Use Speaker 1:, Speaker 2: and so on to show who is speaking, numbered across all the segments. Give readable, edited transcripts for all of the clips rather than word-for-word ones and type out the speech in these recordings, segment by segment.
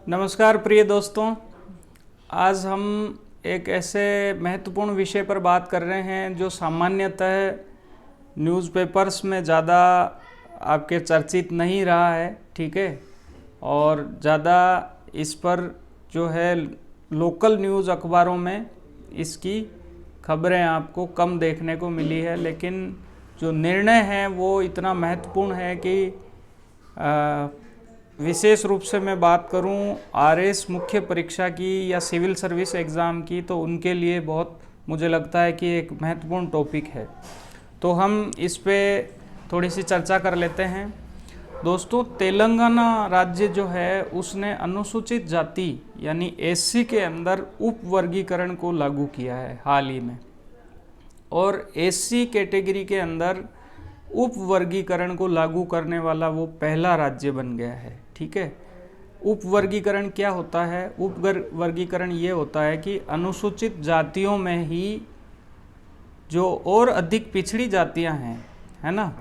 Speaker 1: नमस्कार प्रिय दोस्तों। आज हम एक ऐसे महत्वपूर्ण विषय पर बात कर रहे हैं जो सामान्यतः न्यूज़पेपर्स में ज़्यादा आपके चर्चित नहीं रहा है, ठीक है। और ज़्यादा इस पर जो है लोकल न्यूज़ अखबारों में इसकी खबरें आपको कम देखने को मिली है, लेकिन जो निर्णय है वो इतना महत्वपूर्ण है कि विशेष रूप से मैं बात करूं आरएस मुख्य परीक्षा की या सिविल सर्विस एग्ज़ाम की, तो उनके लिए बहुत मुझे लगता है कि एक महत्वपूर्ण टॉपिक है। तो हम इस पे थोड़ी सी चर्चा कर लेते हैं। दोस्तों, तेलंगाना राज्य जो है उसने अनुसूचित जाति यानी एससी के अंदर उप वर्गीकरण को लागू किया है हाल ही में, और एससी कैटेगरी के अंदर उप वर्गीकरण को लागू करने वाला वो पहला राज्य बन गया है, ठीक है। उप वर्गीकरण क्या होता है? उप वर्गीकरण ये होता है कि अनुसूचित जातियों में ही जो और अधिक पिछड़ी जातियां हैं, है ना,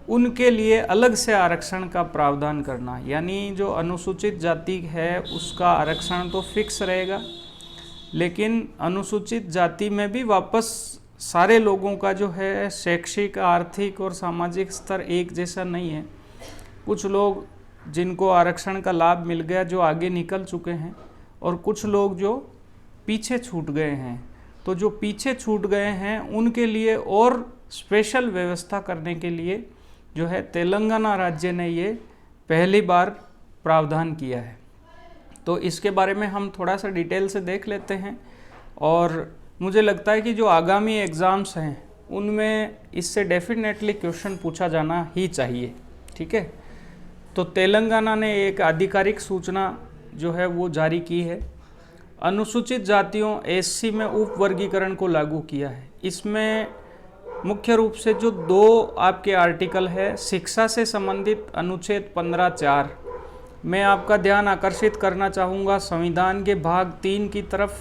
Speaker 1: उनके लिए अलग से आरक्षण का प्रावधान करना। यानी जो अनुसूचित जाति है उसका आरक्षण तो फिक्स रहेगा, लेकिन अनुसूचित जाति में भी वापस सारे लोगों का जो है शैक्षिक, आर्थिक और सामाजिक स्तर एक जैसा नहीं है। कुछ लोग जिनको आरक्षण का लाभ मिल गया जो आगे निकल चुके हैं, और कुछ लोग जो पीछे छूट गए हैं। तो जो पीछे छूट गए हैं उनके लिए और स्पेशल व्यवस्था करने के लिए जो है तेलंगाना राज्य ने ये पहली बार प्रावधान किया है। तो इसके बारे में हम थोड़ा सा डिटेल से देख लेते हैं, और मुझे लगता है कि जो आगामी एग्ज़ाम्स हैं उनमें इससे डेफिनेटली क्वेश्चन पूछा जाना ही चाहिए, ठीक है। तो तेलंगाना ने एक आधिकारिक सूचना जो है वो जारी की है। अनुसूचित जातियों एससी में उप वर्गीकरण को लागू किया है। इसमें मुख्य रूप से जो दो आपके आर्टिकल है, शिक्षा से संबंधित अनुच्छेद 15(4), मैं आपका ध्यान आकर्षित करना चाहूँगा संविधान के भाग 3 की तरफ,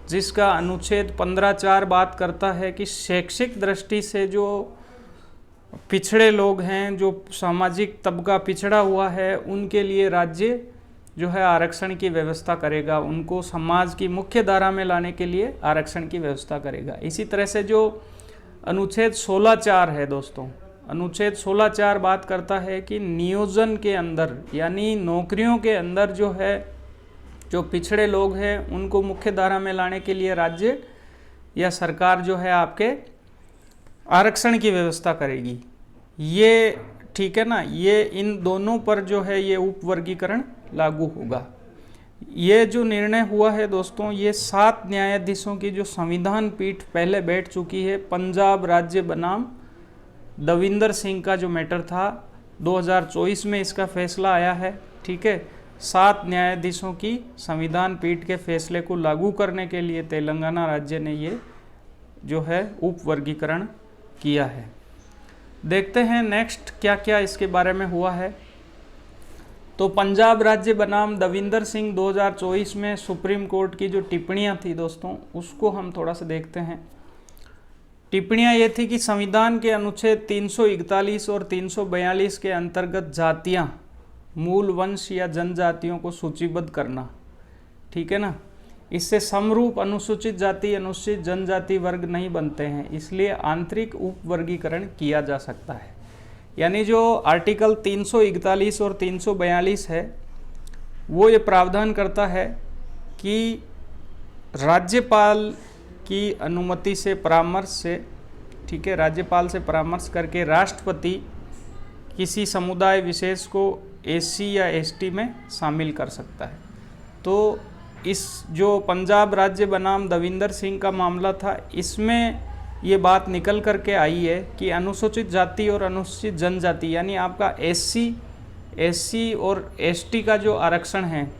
Speaker 1: जिसका अनुच्छेद 15(4) बात करता है कि शैक्षिक दृष्टि से जो पिछड़े लोग हैं, जो सामाजिक तबका पिछड़ा हुआ है, उनके लिए राज्य जो है आरक्षण की व्यवस्था करेगा, उनको समाज की मुख्य धारा में लाने के लिए आरक्षण की व्यवस्था करेगा। इसी तरह से जो अनुच्छेद 16(4) है दोस्तों, अनुच्छेद 16(4) बात करता है कि नियोजन के अंदर यानी नौकरियों के अंदर जो है जो पिछड़े लोग हैं उनको मुख्य धारा में लाने के लिए राज्य या सरकार जो है आपके आरक्षण की व्यवस्था करेगी। ये ठीक है ना, ये इन दोनों पर जो है ये उप वर्गीकरण लागू होगा। ये जो निर्णय हुआ है दोस्तों, ये 7 न्यायाधीशों की जो संविधान पीठ पहले बैठ चुकी है। पंजाब राज्य बनाम दविंदर सिंह का जो मैटर था 2024 में इसका फैसला आया है, ठीक है। 7 न्यायाधीशों की संविधान पीठ के फैसले को लागू करने के लिए तेलंगाना राज्य ने ये जो है उप वर्गीकरण किया है। देखते हैं नेक्स्ट क्या क्या इसके बारे में हुआ है। तो पंजाब राज्य बनाम दविंदर सिंह 2024 में सुप्रीम कोर्ट की जो टिप्पणियां थी दोस्तों, उसको हम थोड़ा सा देखते हैं। टिप्पणियां ये थी कि संविधान के अनुच्छेद 341 और 342 के अंतर्गत जातियां, मूल वंश या जनजातियों को सूचीबद्ध करना, ठीक है ना, इससे समरूप अनुसूचित जाति, अनुसूचित जनजाति वर्ग नहीं बनते हैं, इसलिए आंतरिक उप वर्गीकरण किया जा सकता है। यानी जो आर्टिकल 341 और 342 है वो ये प्रावधान करता है कि राज्यपाल की अनुमति से, परामर्श से, ठीक है, राज्यपाल से परामर्श करके राष्ट्रपति किसी समुदाय विशेष को एससी या एसटी में शामिल कर सकता है। तो इस जो पंजाब राज्य बनाम दविंदर सिंह का मामला था, इसमें ये बात निकल कर के आई है कि अनुसूचित जाति और अनुसूचित जनजाति यानी आपका एससी और एसटी का जो आरक्षण है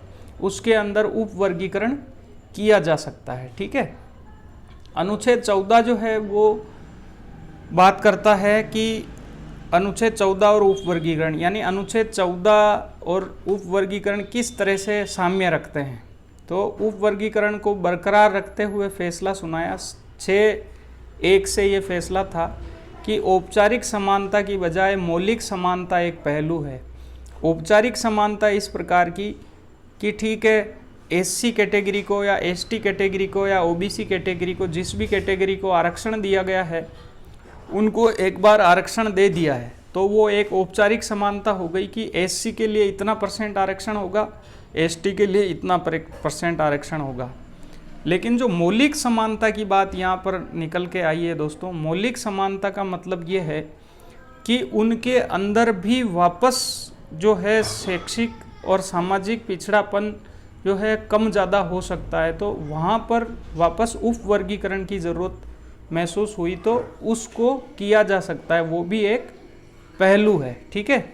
Speaker 1: उसके अंदर उप वर्गीकरण किया जा सकता है, ठीक है। अनुच्छेद 14 जो है वो बात करता है कि अनुच्छेद 14 और उप वर्गीकरण, यानी अनुच्छेद 14 और उप वर्गीकरण किस तरह से साम्य रखते हैं। तो उप वर्गीकरण को बरकरार रखते हुए फैसला सुनाया। 6-1 से ये फैसला था कि औपचारिक समानता की बजाय मौलिक समानता एक पहलू है। औपचारिक समानता इस प्रकार की कि ठीक है एससी कैटेगरी को या एसटी कैटेगरी को या ओबीसी कैटेगरी को, जिस भी कैटेगरी को आरक्षण दिया गया है उनको एक बार आरक्षण दे दिया है, तो वो एक औपचारिक समानता हो गई कि एससी के लिए इतना % आरक्षण होगा, एसटी के लिए इतना % आरक्षण होगा। लेकिन जो मौलिक समानता की बात यहाँ पर निकल के आई है दोस्तों, मौलिक समानता का मतलब ये है कि उनके अंदर भी वापस जो है शैक्षिक और सामाजिक पिछड़ापन जो है कम ज़्यादा हो सकता है, तो वहाँ पर वापस उप वर्गीकरण की ज़रूरत महसूस हुई तो उसको किया जा सकता है, वो भी एक पहलू है। ठीक है,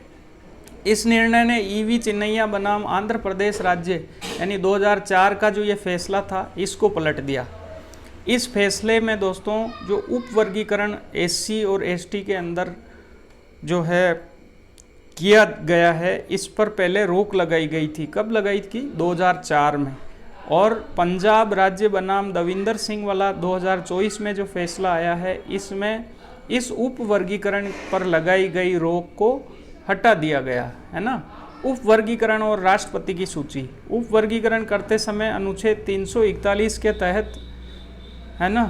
Speaker 1: इस निर्णय ने ईवी चिन्नैया बनाम आंध्र प्रदेश राज्य यानी 2004 का जो ये फैसला था इसको पलट दिया। इस फैसले में दोस्तों जो उप वर्गीकरण एससी और एसटी के अंदर जो है किया गया है, इस पर पहले रोक लगाई गई थी। कब लगाई थी? 2004 में। और पंजाब राज्य बनाम दविंदर सिंह वाला 2024 में जो फैसला आया है, इसमें इस उप वर्गीकरण पर लगाई गई रोक को हटा दिया गया है ना। उप वर्गीकरण और राष्ट्रपति की सूची, उप वर्गीकरण करते समय अनुच्छेद 341 के तहत है ना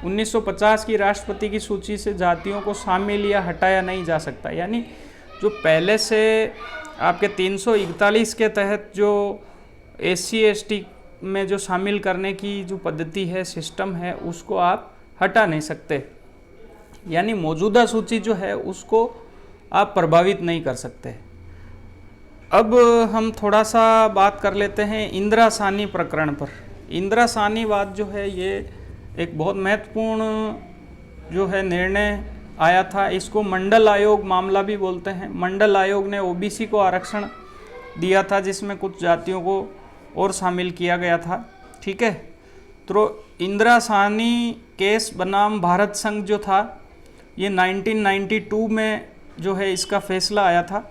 Speaker 1: 1950 की राष्ट्रपति की सूची से जातियों को शामिल या हटाया नहीं जा सकता। यानी जो पहले से आपके 341 के तहत जो एससी एसटी में जो शामिल करने की जो पद्धति है, सिस्टम है, उसको आप हटा नहीं सकते। यानी मौजूदा सूची जो है उसको आप प्रभावित नहीं कर सकते। अब हम थोड़ा सा बात कर लेते हैं इंदिरा साहनी प्रकरण पर। इंदिरा साहनीवाद जो है ये एक बहुत महत्वपूर्ण जो है निर्णय आया था। इसको मंडल आयोग मामला भी बोलते हैं। मंडल आयोग ने ओबीसी को आरक्षण दिया था जिसमें कुछ जातियों को और शामिल किया गया था। ठीक है, तो इंदिरा साहनी केस बनाम भारत संघ जो था ये 1992 में जो है इसका फैसला आया था।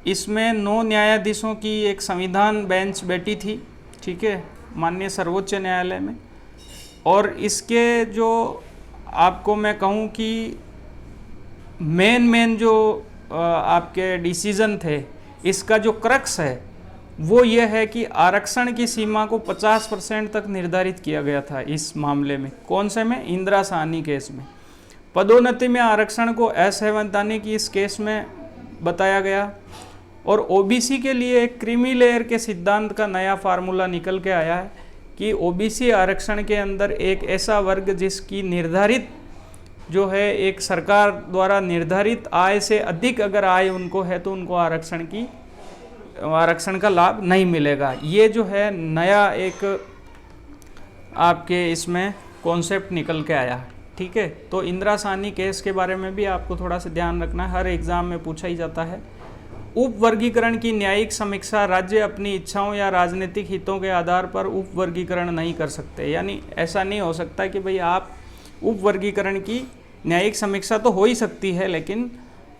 Speaker 1: इसमें 9 न्यायाधीशों की एक संविधान बेंच बैठी थी, ठीक है, माननीय सर्वोच्च न्यायालय में। और इसके जो आपको मैं कहूँ कि मेन जो आपके डिसीजन थे, इसका जो क्रक्स है वो ये है कि आरक्षण की सीमा को 50% तक निर्धारित किया गया था इस मामले में। कौन से में? इंदिरा साहनी केस में। पदोन्नति में आरक्षण को असंवैधानिक इस केस में बताया गया। और ओबीसी के लिए एक क्रीमी लेयर के सिद्धांत का नया फार्मूला निकल के आया है कि ओबीसी आरक्षण के अंदर एक ऐसा वर्ग जिसकी निर्धारित जो है एक सरकार द्वारा निर्धारित आय से अधिक अगर आय उनको है तो उनको आरक्षण का लाभ नहीं मिलेगा। ये जो है नया एक आपके इसमें कॉन्सेप्ट निकल के आया। ठीक है, तो इंदिरा साहनी केस के बारे में भी आपको थोड़ा सा ध्यान रखना है, हर एग्जाम में पूछा ही जाता है। उप वर्गीकरण की न्यायिक समीक्षा, राज्य अपनी इच्छाओं या राजनीतिक हितों के आधार पर उप वर्गीकरण नहीं कर सकते। यानी ऐसा नहीं हो सकता कि भाई आप उप वर्गीकरण की न्यायिक समीक्षा तो हो ही सकती है, लेकिन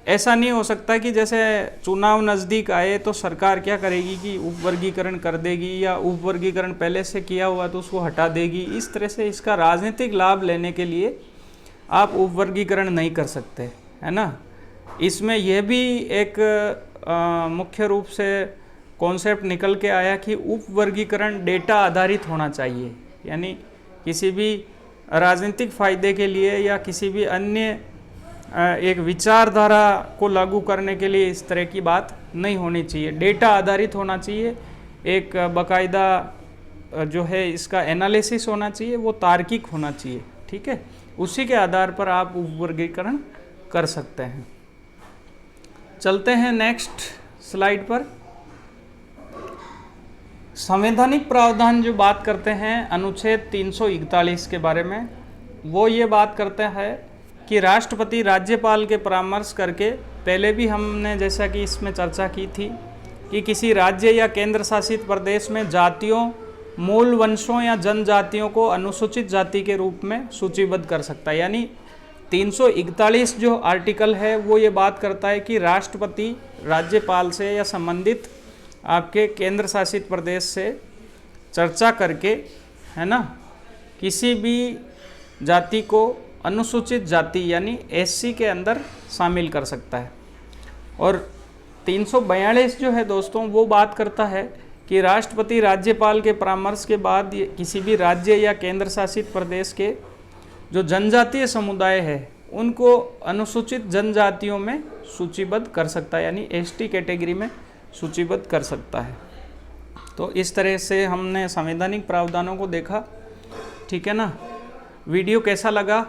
Speaker 1: ऐसा नहीं हो सकता कि जैसे चुनाव नज़दीक आए तो सरकार क्या करेगी कि उप वर्गीकरण कर देगी या उप वर्गीकरण पहले से किया हुआ तो उसको हटा देगी। इस तरह से इसका राजनीतिक लाभ लेने के लिए आप उप वर्गीकरण नहीं कर सकते, है ना। इसमें यह भी एक मुख्य रूप से कॉन्सेप्ट निकल के आया कि उप वर्गीकरण डेटा आधारित होना चाहिए। यानी किसी भी राजनीतिक फ़ायदे के लिए या किसी भी अन्य एक विचारधारा को लागू करने के लिए इस तरह की बात नहीं होनी चाहिए। डेटा आधारित होना चाहिए, एक बाकायदा जो है इसका एनालिसिस होना चाहिए, वो तार्किक होना चाहिए। ठीक है, उसी के आधार पर आप उप वर्गीकरण कर सकते हैं। चलते हैं नेक्स्ट स्लाइड पर। संवैधानिक प्रावधान जो बात करते हैं अनुच्छेद 341 के बारे में, वो ये बात करते हैं कि राष्ट्रपति राज्यपाल के परामर्श करके, पहले भी हमने जैसा कि इसमें चर्चा की थी कि किसी राज्य या केंद्र शासित प्रदेश में जातियों, मूल वंशों या जनजातियों को अनुसूचित जाति के रूप में सूचीबद्ध कर सकता है। यानी 341 जो आर्टिकल है वो ये बात करता है कि राष्ट्रपति राज्यपाल से या संबंधित आपके केंद्र शासित प्रदेश से चर्चा करके, है ना, किसी भी जाति को अनुसूचित जाति यानी एससी के अंदर शामिल कर सकता है। और 342 जो है दोस्तों वो बात करता है कि राष्ट्रपति राज्यपाल के परामर्श के बाद किसी भी राज्य या केंद्र शासित प्रदेश के जो जनजातीय समुदाय है उनको अनुसूचित जनजातियों में सूचीबद्ध कर सकता है, यानी एसटी कैटेगरी में सूचीबद्ध कर सकता है। तो इस तरह से हमने संवैधानिक प्रावधानों को देखा, ठीक है ना। वीडियो कैसा लगा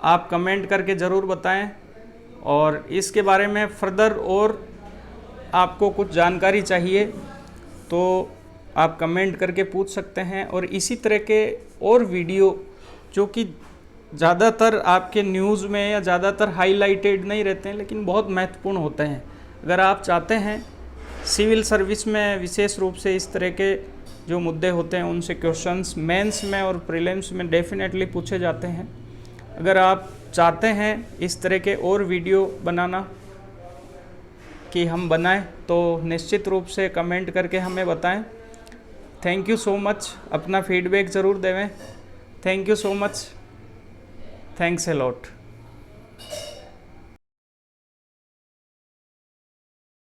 Speaker 1: आप कमेंट करके ज़रूर बताएं, और इसके बारे में फर्दर और आपको कुछ जानकारी चाहिए तो आप कमेंट करके पूछ सकते हैं। और इसी तरह के और वीडियो जो कि ज़्यादातर आपके न्यूज़ में या ज़्यादातर हाईलाइटेड नहीं रहते हैं लेकिन बहुत महत्वपूर्ण होते हैं, अगर आप चाहते हैं सिविल सर्विस में विशेष रूप से इस तरह के जो मुद्दे होते हैं उनसे क्वेश्चंस मेंस में और प्रीलिम्स में डेफिनेटली पूछे जाते हैं। अगर आप चाहते हैं इस तरह के और वीडियो बनाना कि हम बनाएं तो निश्चित रूप से कमेंट करके हमें बताएं। थैंक यू सो मच, अपना फीडबैक ज़रूर देवें। Thank you so much, thanks a lot.